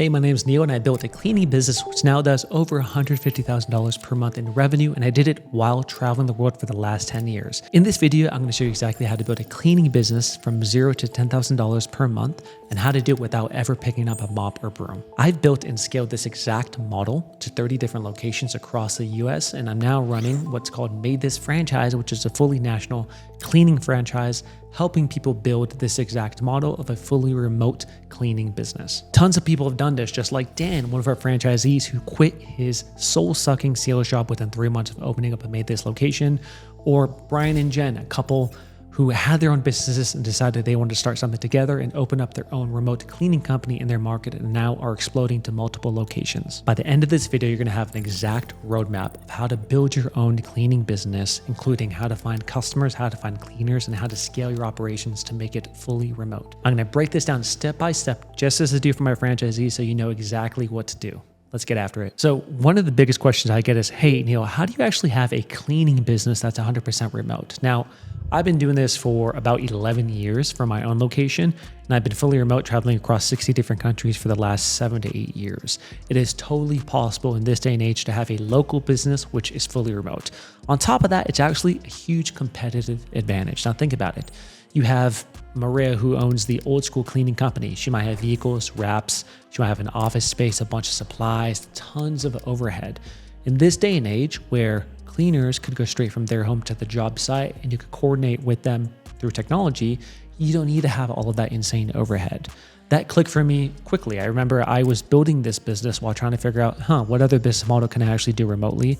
Hey, my name is Neil and I built a cleaning business which now does over $150,000 per month in revenue, and I did it while traveling the world for the last 10 years. In this video, I'm going to show you exactly how to build a cleaning business from $0 to $10,000 per month and how to do it without ever picking up a mop or broom. I've built and scaled this exact model to 30 different locations across the US, and I'm now running what's called MaidThis franchise, which is a fully national cleaning franchise, helping people build this exact model of a fully remote cleaning business. Tons of people have done this, just like Dan, one of our franchisees who quit his soul-sucking sales job within 3 months of opening up a MaidThis location, or Brian and Jen, a couple who had their own businesses and decided they wanted to start something together and open up their own remote cleaning company in their market, and now are exploding to multiple locations. By the end of this video, you're going to have an exact roadmap of how to build your own cleaning business, including how to find customers, how to find cleaners, and how to scale your operations to make it fully remote. I'm going to break this down step by step, just as I do for my franchisees, so you know exactly what to do. Let's get after it. So one of the biggest questions I get is, hey, Neil, how do you actually have a cleaning business that's 100% remote? Now, I've been doing this for about 11 years for my own location, and I've been fully remote, traveling across 60 different countries for the last 7 to 8 years. It is totally possible in this day and age to have a local business which is fully remote. On top of that, it's actually a huge competitive advantage. Now think about it. You have Maria, who owns the old school cleaning company. She might have vehicles, wraps, she might have an office space, a bunch of supplies, tons of overhead. In this day and age where cleaners could go straight from their home to the job site and you could coordinate with them through technology, you don't need to have all of that insane overhead. That clicked for me quickly. I remember I was building this business while trying to figure out, what other business model can I actually do remotely?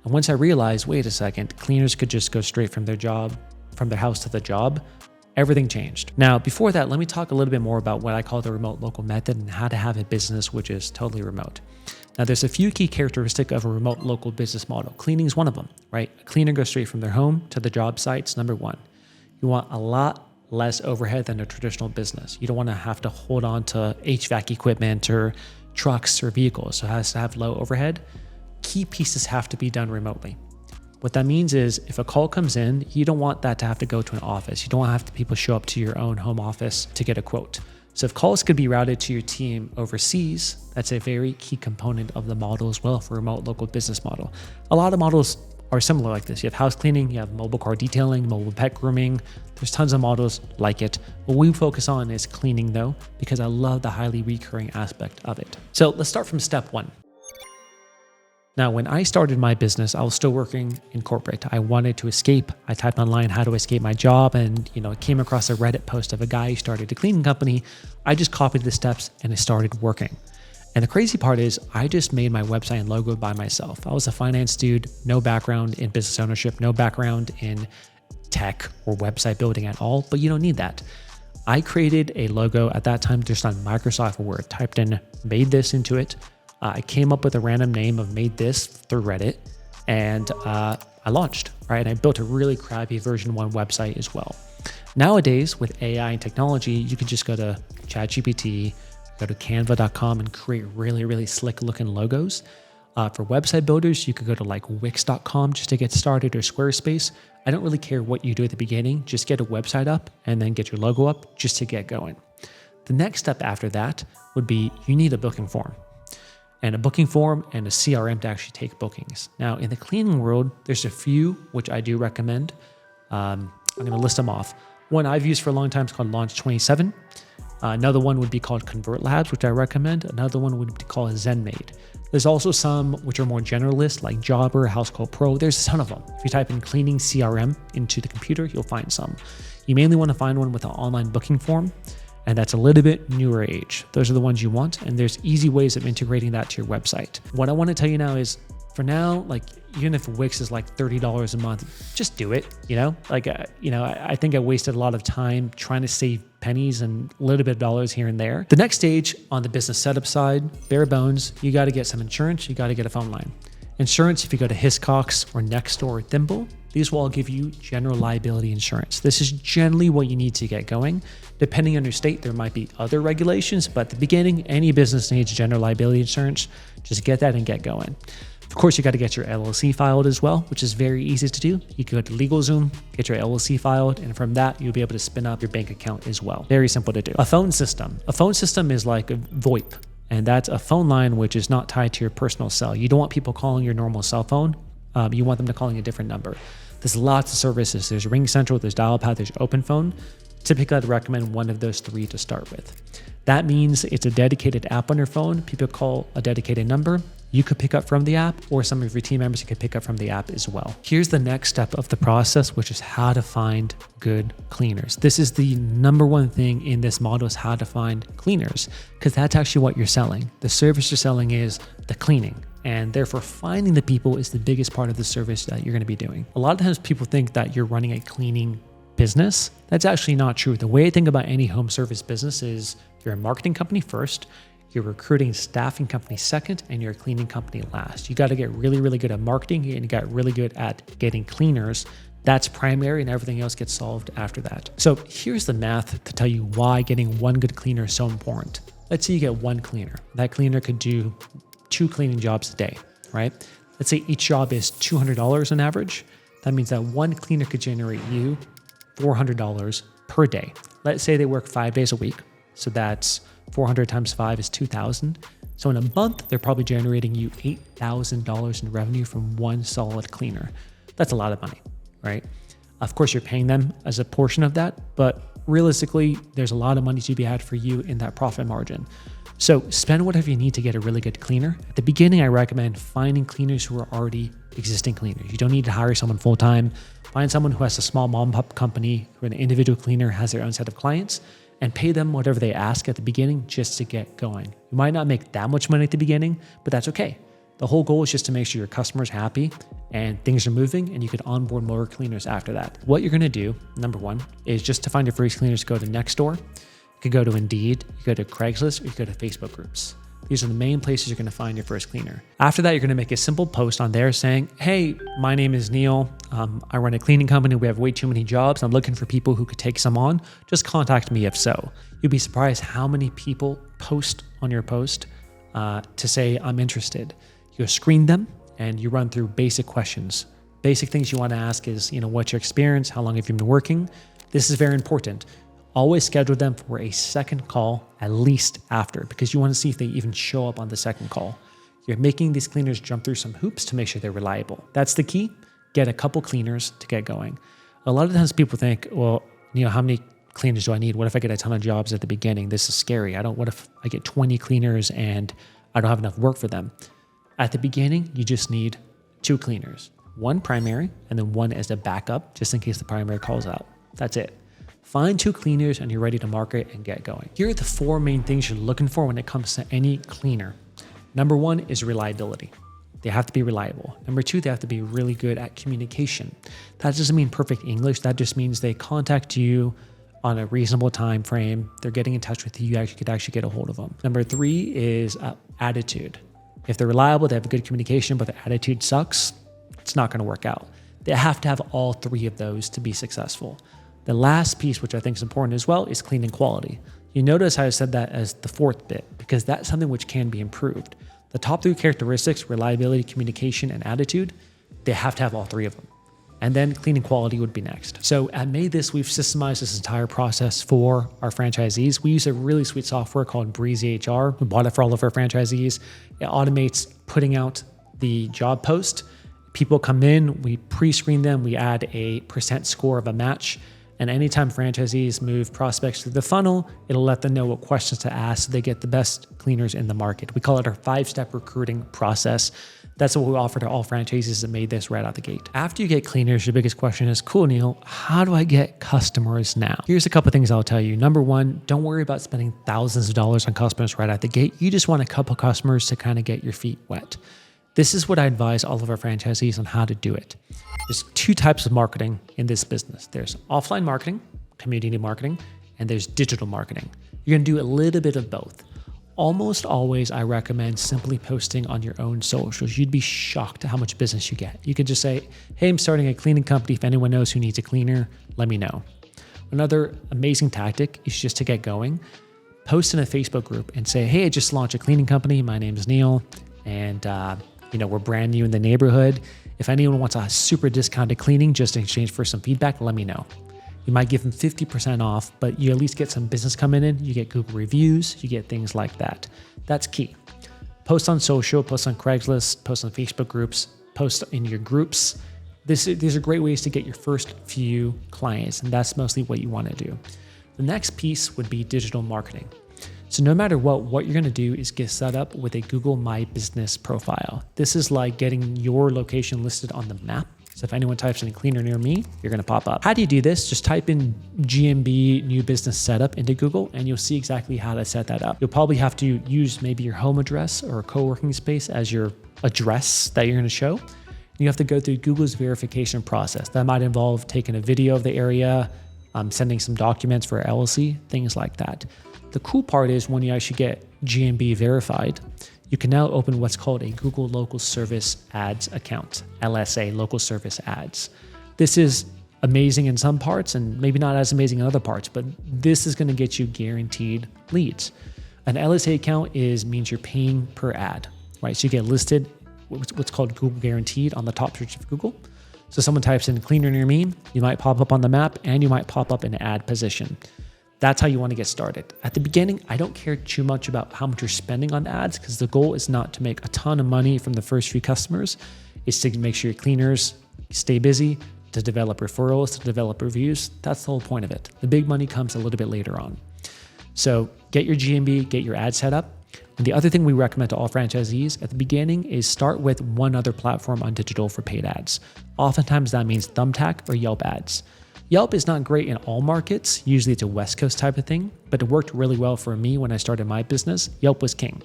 And once I realized, wait a second, cleaners could just go straight from their house to the job, everything changed. Now, before that, let me talk a little bit more about what I call the remote local method and how to have a business which is totally remote. Now, there's a few key characteristics of a remote local business model. Cleaning is one of them, right? A cleaner goes straight from their home to the job sites, number one. You want a lot less overhead than a traditional business. You don't want to have to hold on to HVAC equipment or trucks or vehicles, so it has to have low overhead. Key pieces have to be done remotely. What that means is if a call comes in, you don't want that to have to go to an office. You don't want to have people show up to your own home office to get a quote. So if calls could be routed to your team overseas, that's a very key component of the model as well for a remote local business model. A lot of models are similar like this. You have house cleaning, you have mobile car detailing, mobile pet grooming. There's tons of models like it. What we focus on is cleaning though, because I love the highly recurring aspect of it. So let's start from step one. Now, when I started my business, I was still working in corporate. I wanted to escape. I typed online how to escape my job, and came across a Reddit post of a guy who started a cleaning company. I just copied the steps and it started working. And the crazy part is I just made my website and logo by myself. I was a finance dude, no background in business ownership, no background in tech or website building at all, but you don't need that. I created a logo at that time just on Microsoft Word, typed in MaidThis into it. I came up with a random name of MaidThis through Reddit, and I launched, right? And I built a really crappy version 1 website as well. Nowadays, with AI and technology, you can just go to ChatGPT, go to canva.com and create really, really slick looking logos. For website builders, you could go to like wix.com just to get started, or Squarespace. I don't really care what you do at the beginning, just get a website up and then get your logo up just to get going. The next step after that would be you need a booking form. And a booking form and a CRM to actually take bookings. Now, in the cleaning world, there's a few which I do recommend. I'm going to list them off. One I've used for a long time is called Launch 27. Another one would be called Convert Labs, which I recommend. Another one would be called ZenMaid. There's also some which are more generalist, like Jobber, House Call Pro. There's a ton of them. If you type in cleaning CRM into the computer, you'll find some. You mainly want to find one with an online booking form, and that's a little bit newer age. Those are the ones you want, and there's easy ways of integrating that to your website. What I want to tell you now is, for now, even if Wix is like $30 a month, just do it, I think I wasted a lot of time trying to save pennies and a little bit of dollars here and there. The next stage on the business setup side, bare bones, you got to get some insurance, you got to get a phone line. Insurance, if you go to Hiscox or Nextdoor or Thimble, these will all give you general liability insurance. This is generally what you need to get going. Depending on your state, there might be other regulations, but at the beginning, any business needs general liability insurance. Just get that and get going. Of course, you got to get your LLC filed as well, which is very easy to do. You can go to LegalZoom, get your LLC filed, and from that, you'll be able to spin up your bank account as well. Very simple to do. A phone system. A phone system is like a VoIP. And that's a phone line which is not tied to your personal cell. You don't want people calling your normal cell phone. You want them to calling a different number. There's lots of services. There's RingCentral, there's Dialpad, there's OpenPhone. Typically, I'd recommend one of those three to start with. That means it's a dedicated app on your phone. People call a dedicated number. You could pick up from the app, or some of your team members could pick up from the app as well. Here's the next step of the process, which is how to find good cleaners. This is the number one thing in this model, is how to find cleaners, because that's actually what you're selling. The service you're selling is the cleaning, and therefore finding the people is the biggest part of the service that you're going to be doing. A lot of times people think that you're running a cleaning business. That's actually not true. The way I think about any home service business is you're a marketing company first, you're a recruiting staffing company second, and you're a cleaning company last. You got to get really, really good at marketing, and you got really good at getting cleaners. That's primary, and everything else gets solved after that. So here's the math to tell you why getting one good cleaner is so important. Let's say you get one cleaner. That cleaner could do 2 cleaning jobs a day, right? Let's say each job is $200 on average. That means that one cleaner could generate you $400 per day. Let's say they work 5 days a week. So that's 400 times 5 is 2,000. So in a month, they're probably generating you $8,000 in revenue from one solid cleaner. That's a lot of money, right? Of course, you're paying them as a portion of that, but realistically, there's a lot of money to be had for you in that profit margin. So spend whatever you need to get a really good cleaner. At the beginning, I recommend finding cleaners who are already existing cleaners. You don't need to hire someone full-time. Find someone who has a small mom-and-pop company, who an individual cleaner has their own set of clients, and pay them whatever they ask at the beginning just to get going. You might not make that much money at the beginning, but that's okay. The whole goal is just to make sure your customer's happy and things are moving, and you can onboard more cleaners after that. What you're gonna do, number one, is just to find your first cleaners, go to Nextdoor. You could go to Indeed, you go to Craigslist, or you go to Facebook groups. These are the main places you're gonna find your first cleaner. After that, you're gonna make a simple post on there saying, hey, my name is Neil. I run a cleaning company. We have way too many jobs. I'm looking for people who could take some on. Just contact me if so. You'd be surprised how many people post on your post to say, I'm interested. You screen them and you run through basic questions. Basic things you wanna ask is, what's your experience? How long have you been working? This is very important. Always schedule them for a second call, at least after, because you want to see if they even show up on the second call. You're making these cleaners jump through some hoops to make sure they're reliable. That's the key. Get a couple cleaners to get going. A lot of times people think, well, how many cleaners do I need? What if I get a ton of jobs at the beginning? This is scary. What if I get 20 cleaners and I don't have enough work for them? At the beginning, you just need 2 cleaners, one primary and then one as a backup, just in case the primary calls out. That's it. Find 2 cleaners and you're ready to market and get going. Here are the 4 main things you're looking for when it comes to any cleaner. Number 1 is reliability. They have to be reliable. Number 2, they have to be really good at communication. That doesn't mean perfect English. That just means they contact you on a reasonable time frame. They're getting in touch with you. You could actually get a hold of them. Number 3 is attitude. If they're reliable, they have good communication, but their attitude sucks, it's not going to work out. They have to have all 3 of those to be successful. The last piece, which I think is important as well, is cleaning quality. You notice how I said that as the 4th bit, because that's something which can be improved. The top 3 characteristics, reliability, communication, and attitude, they have to have all 3 of them. And then cleaning quality would be next. So at MaidThis, we've systemized this entire process for our franchisees. We use a really sweet software called Breezy HR. We bought it for all of our franchisees. It automates putting out the job post. People come in, we pre-screen them, we add a % score of a match. And anytime franchisees move prospects through the funnel, it'll let them know what questions to ask so they get the best cleaners in the market. We call it our 5-step recruiting process. That's what we offer to all franchisees that made this right out the gate. After you get cleaners, your biggest question is, cool, Neil, how do I get customers now? Here's a couple of things I'll tell you. Number 1, don't worry about spending thousands of dollars on customers right out the gate. You just want a couple customers to kind of get your feet wet. This is what I advise all of our franchisees on how to do it. There's 2 types of marketing in this business. There's offline marketing, community marketing, and there's digital marketing. You're gonna do a little bit of both. Almost always, I recommend simply posting on your own socials. You'd be shocked at how much business you get. You can just say, hey, I'm starting a cleaning company. If anyone knows who needs a cleaner, let me know. Another amazing tactic is just to get going. Post in a Facebook group and say, hey, I just launched a cleaning company. My name is Neil, and we're brand new in the neighborhood. If anyone wants a super discounted cleaning just in exchange for some feedback, let me know. You might give them 50% off, but you at least get some business coming in. You get Google reviews, you get things like that. That's key. Post on social, post on Craigslist, post on Facebook groups, post in your groups. These are great ways to get your first few clients, and that's mostly what you want to do. The next piece would be digital marketing. So no matter what you're going to do is get set up with a Google My Business profile. This is like getting your location listed on the map. So if anyone types in cleaner near me, you're going to pop up. How do you do this? Just type in GMB new business setup into Google and you'll see exactly how to set that up. You'll probably have to use maybe your home address or a co-working space as your address that you're going to show. You have to go through Google's verification process. That might involve taking a video of the area, sending some documents for LLC, things like that. The cool part is when you actually get GMB verified, you can now open what's called a Google Local Service Ads account, LSA, Local Service Ads. This is amazing in some parts and maybe not as amazing in other parts, but this is going to get you guaranteed leads. An LSA account means you're paying per ad, right? So you get listed what's called Google Guaranteed on the top search of Google. So someone types in cleaner near me, you might pop up on the map and you might pop up in an ad position. That's how you want to get started. At the beginning, I don't care too much about how much you're spending on ads because the goal is not to make a ton of money from the first few customers. It's to make sure your cleaners stay busy, to develop referrals, to develop reviews. That's the whole point of it. The big money comes a little bit later on. So get your GMB, get your ad set up. And the other thing we recommend to all franchisees at the beginning is start with one other platform on digital for paid ads. Oftentimes that means Thumbtack or Yelp ads. Yelp is not great in all markets. Usually it's a West Coast type of thing, but it worked really well for me when I started my business. Yelp was king.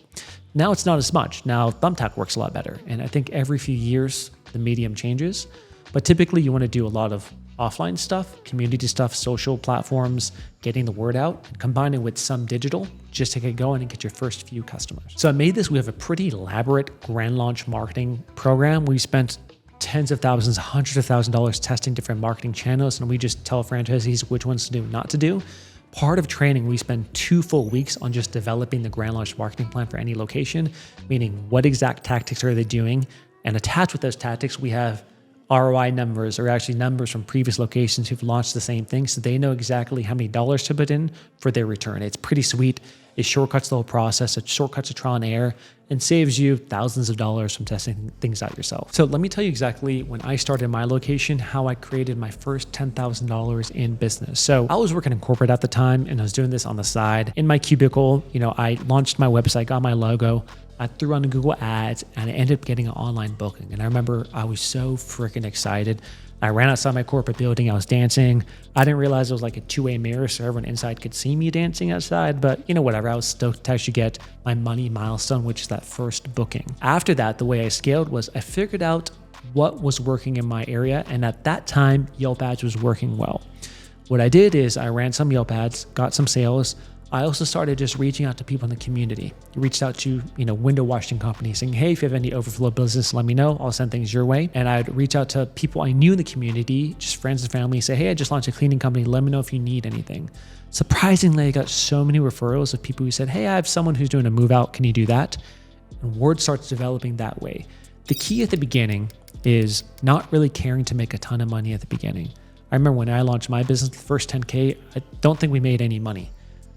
Now it's not as much. Now Thumbtack works a lot better. And I think every few years the medium changes, but typically you want to do a lot of offline stuff, community stuff, social platforms, getting the word out, and combining with some digital just to get going and get your first few customers. So at MaidThis, we have a pretty elaborate grand launch marketing program. We spent tens of thousands, hundreds of thousands of dollars testing different marketing channels, and we just tell franchisees which ones to do, not to do. Part of training, we spend 2 full weeks on just developing the grand launch marketing plan for any location, meaning what exact tactics are they doing, and attached with those tactics, we have ROI numbers, or actually numbers from previous locations who've launched the same thing, so they know exactly how many dollars to put in for their return. It's pretty sweet. It shortcuts the whole process. It shortcuts the trial and error and saves you thousands of dollars from testing things out yourself. So let me tell you exactly when I started my location, how I created my first $10,000 in business. So I was working in corporate at the time and I was doing this on the side. In my cubicle, I launched my website, got my logo, I threw on the Google ads and I ended up getting an online booking. And I remember I was so freaking excited. I ran outside my corporate building. I was dancing. I didn't realize it was like a two-way mirror so everyone inside could see me dancing outside, but whatever. I was stoked to actually get my money milestone, which is that first booking. After that, the way I scaled was I figured out what was working in my area. And at that time, Yelp ads was working well. What I did is I ran some Yelp ads, got some sales. I also started just reaching out to people in the community. I reached out to, window washing companies saying, hey, if you have any overflow business, let me know. I'll send things your way. And I'd reach out to people I knew in the community, just friends and family, say, hey, I just launched a cleaning company. Let me know if you need anything. Surprisingly, I got so many referrals of people who said, hey, I have someone who's doing a move out. Can you do that? And word starts developing that way. The key at the beginning is not really caring to make a ton of money at the beginning. I remember when I launched my business, the first 10K, I don't think we made any money.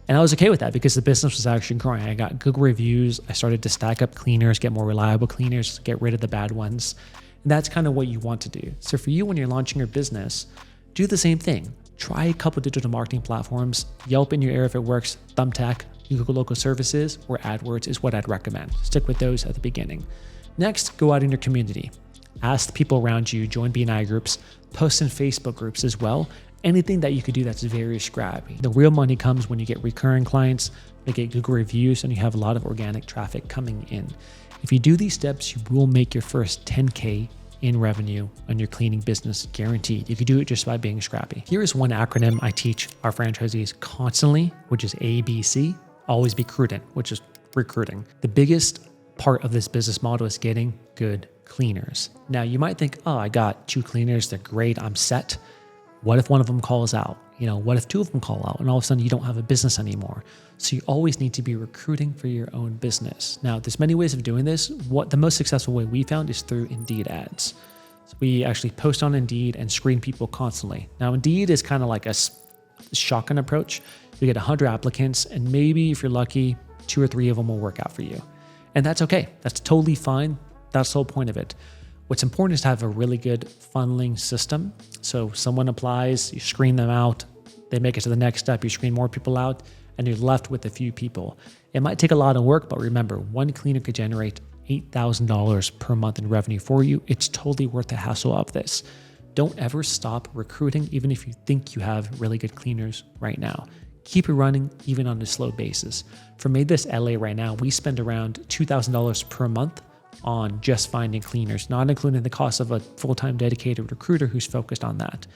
And I was okay with that because the business was actually growing. I got Google reviews. I started to stack up cleaners, get more reliable cleaners, get rid of the bad ones. And that's kind of what you want to do. So for you, when you're launching your business, do the same thing. Try a couple digital marketing platforms. Yelp in your area if it works. Thumbtack, Google Local Services, or AdWords is what I'd recommend. Stick with those at the beginning. Next, go out in your community. Ask the people around you, join BNI groups, post in Facebook groups as well. Anything that you could do that's very scrappy. The real money comes when you get recurring clients, you get Google reviews, and you have a lot of organic traffic coming in. If you do these steps, you will make your first 10K in revenue on your cleaning business, guaranteed. You can do it just by being scrappy. Here is one acronym I teach our franchisees constantly, which is ABC. Always be prudent, which is recruiting. The biggest part of this business model is getting good cleaners. Now you might think, oh, I got 2 cleaners, they're great, I'm set. What if one of them calls out? What if 2 of them call out and all of a sudden you don't have a business anymore? So you always need to be recruiting for your own business. Now, there's many ways of doing this. What the most successful way we found is through Indeed ads. So we actually post on Indeed and screen people constantly. Now, Indeed is kind of like a shotgun approach. You get 100 applicants, and maybe if you're lucky, 2 or 3 of them will work out for you. And that's okay. That's totally fine. That's the whole point of it. What's important is to have a really good funneling system. So someone applies, you screen them out, they make it to the next step, you screen more people out, and you're left with a few people. It might take a lot of work, but remember, one cleaner could generate $8,000 per month in revenue for you. It's totally worth the hassle of this. Don't ever stop recruiting, even if you think you have really good cleaners right now. Keep it running, even on a slow basis. For MaidThis LA right now, we spend around $2,000 per month on just finding cleaners, not including the cost of a full-time dedicated recruiter who's focused on that.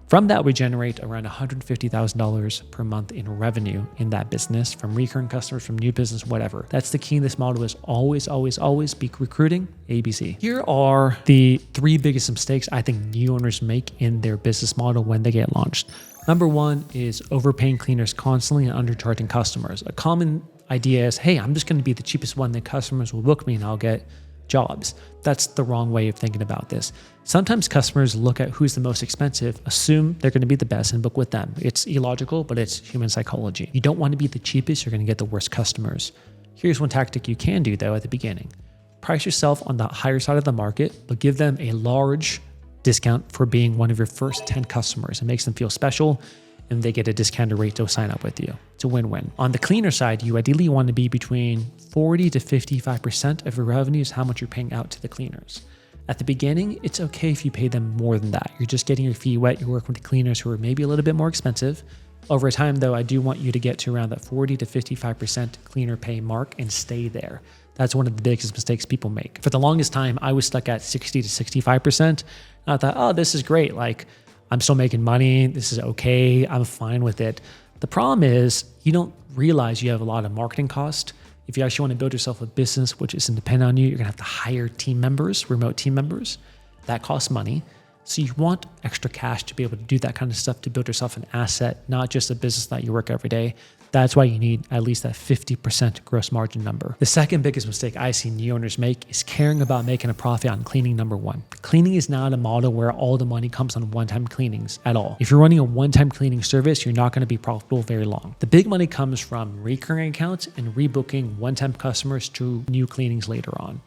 From that, we generate around $150,000 per month in revenue in that business from recurring customers, from new business, whatever. That's the key in this model, is always, always, always be recruiting ABC. Here are the 3 biggest mistakes I think new owners make in their business model when they get launched. Number 1 is overpaying cleaners constantly and undercharging customers. A common idea is, hey, I'm just going to be the cheapest one, then customers will book me and I'll get jobs. That's the wrong way of thinking about this. Sometimes customers look at who's the most expensive, assume they're going to be the best, and book with them. It's illogical, but it's human psychology. You don't want to be the cheapest, you're going to get the worst customers. Here's one tactic you can do though at the beginning. Price yourself on the higher side of the market, but give them a large discount for being one of your first 10 customers. It makes them feel special, and they get a discounted rate to sign up with you. It's a win-win. On the cleaner side, you ideally want to be between 40 to 55% of your revenue is how much you're paying out to the cleaners. At the beginning, it's okay if you pay them more than that. You're just getting your feet wet. You're working with the cleaners who are maybe a little bit more expensive. Over time, though, I do want you to get to around that 40 to 55% cleaner pay mark and stay there. That's one of the biggest mistakes people make. For the longest time, I was stuck at 60 to 65%. And I thought, oh, this is great. Like, I'm still making money. This is okay. I'm fine with it. The problem is you don't realize you have a lot of marketing cost. If you actually want to build yourself a business which isn't dependent on you, you're going to have to hire team members, remote team members. That costs money. So you want extra cash to be able to do that kind of stuff, to build yourself an asset, not just a business that you work every day. That's why you need at least that 50% gross margin number. The second biggest mistake I see new owners make is caring about making a profit on cleaning. Number 1. Cleaning is not a model where all the money comes on one-time cleanings at all. If you're running a one-time cleaning service, you're not going to be profitable very long. The big money comes from recurring accounts and rebooking one-time customers to new cleanings later on.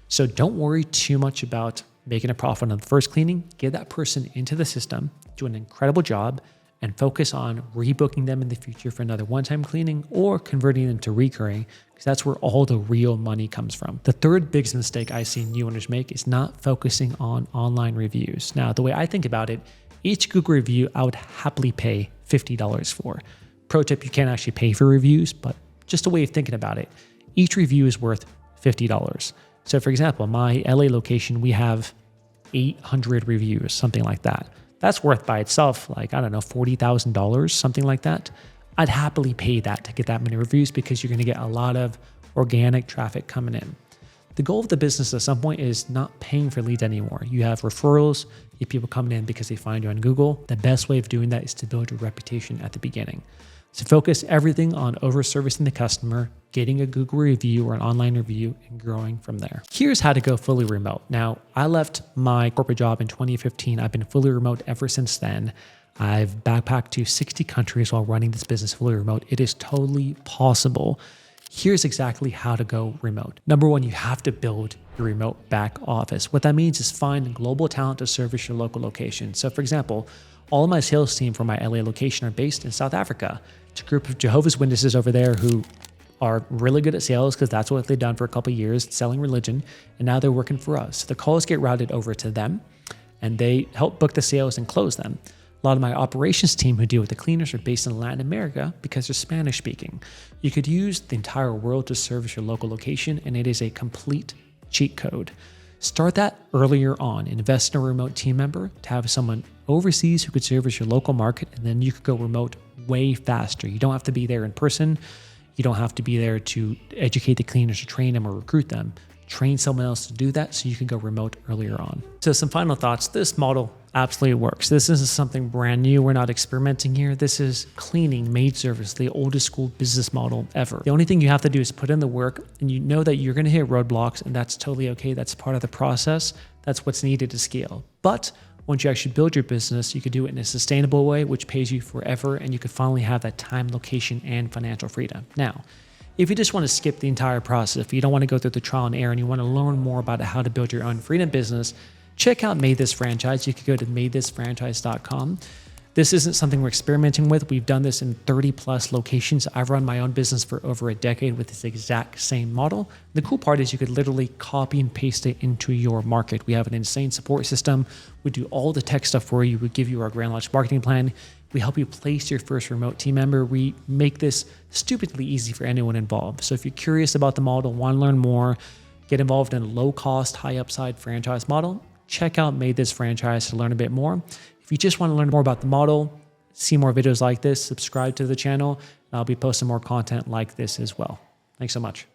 So don't worry too much about making a profit on the first cleaning. Get that person into the system, do an incredible job, and focus on rebooking them in the future for another one-time cleaning or converting them to recurring, because that's where all the real money comes from. The third biggest mistake I see new owners make is not focusing on online reviews. Now, the way I think about it, each Google review I would happily pay $50 for. Pro tip, you can't actually pay for reviews, but just a way of thinking about it. Each review is worth $50. So for example, my LA location, we have 800 reviews, something like that. That's worth by itself, like, I don't know, $40,000, something like that. I'd happily pay that to get that many reviews, because you're going to get a lot of organic traffic coming in. The goal of the business at some point is not paying for leads anymore. You have referrals, you have people coming in because they find you on Google. The best way of doing that is to build your reputation at the beginning. So focus everything on over-servicing the customer, getting a Google review or an online review, and growing from there. Here's how to go fully remote. Now, I left my corporate job in 2015. I've been fully remote ever since then. I've backpacked to 60 countries while running this business fully remote. It is totally possible. Here's exactly how to go remote. Number 1, you have to build your remote back office. What that means is find global talent to service your local location. So for example, all of my sales team for my LA location are based in South Africa. It's a group of Jehovah's Witnesses over there who are really good at sales, because that's what they've done for a couple of years, selling religion, and now they're working for us. So the calls get routed over to them, and they help book the sales and close them. A lot of my operations team who deal with the cleaners are based in Latin America because they're Spanish speaking. You could use the entire world to service your local location, and it is a complete cheat code. Start that earlier on. Invest in a remote team member to have someone overseas who could service your local market, and then you could go remote way faster. You don't have to be there in person. You don't have to be there to educate the cleaners, to train them or recruit them. Train someone else to do that so you can go remote earlier on. So some final thoughts. This model absolutely works. This isn't something brand new. We're not experimenting here. This is cleaning maid service, the oldest school business model ever. The only thing you have to do is put in the work, and you know that you're going to hit roadblocks, and that's totally okay. That's part of the process. That's what's needed to scale. But once you actually build your business, you could do it in a sustainable way, which pays you forever, and you could finally have that time, location, and financial freedom. Now, if you just want to skip the entire process, if you don't want to go through the trial and error and you want to learn more about how to build your own freedom business, check out MaidThis Franchise. You could go to MaidThisFranchise.com. This isn't something we're experimenting with. We've done this in 30 plus locations. I've run my own business for over a decade with this exact same model. The cool part is you could literally copy and paste it into your market. We have an insane support system. We do all the tech stuff for you. We give you our Grand Launch marketing plan. We help you place your first remote team member. We make this stupidly easy for anyone involved. So if you're curious about the model, want to learn more, get involved in a low cost, high upside franchise model, check out MaidThis Franchise to learn a bit more. If you just want to learn more about the model, see more videos like this, subscribe to the channel, and I'll be posting more content like this as well. Thanks so much.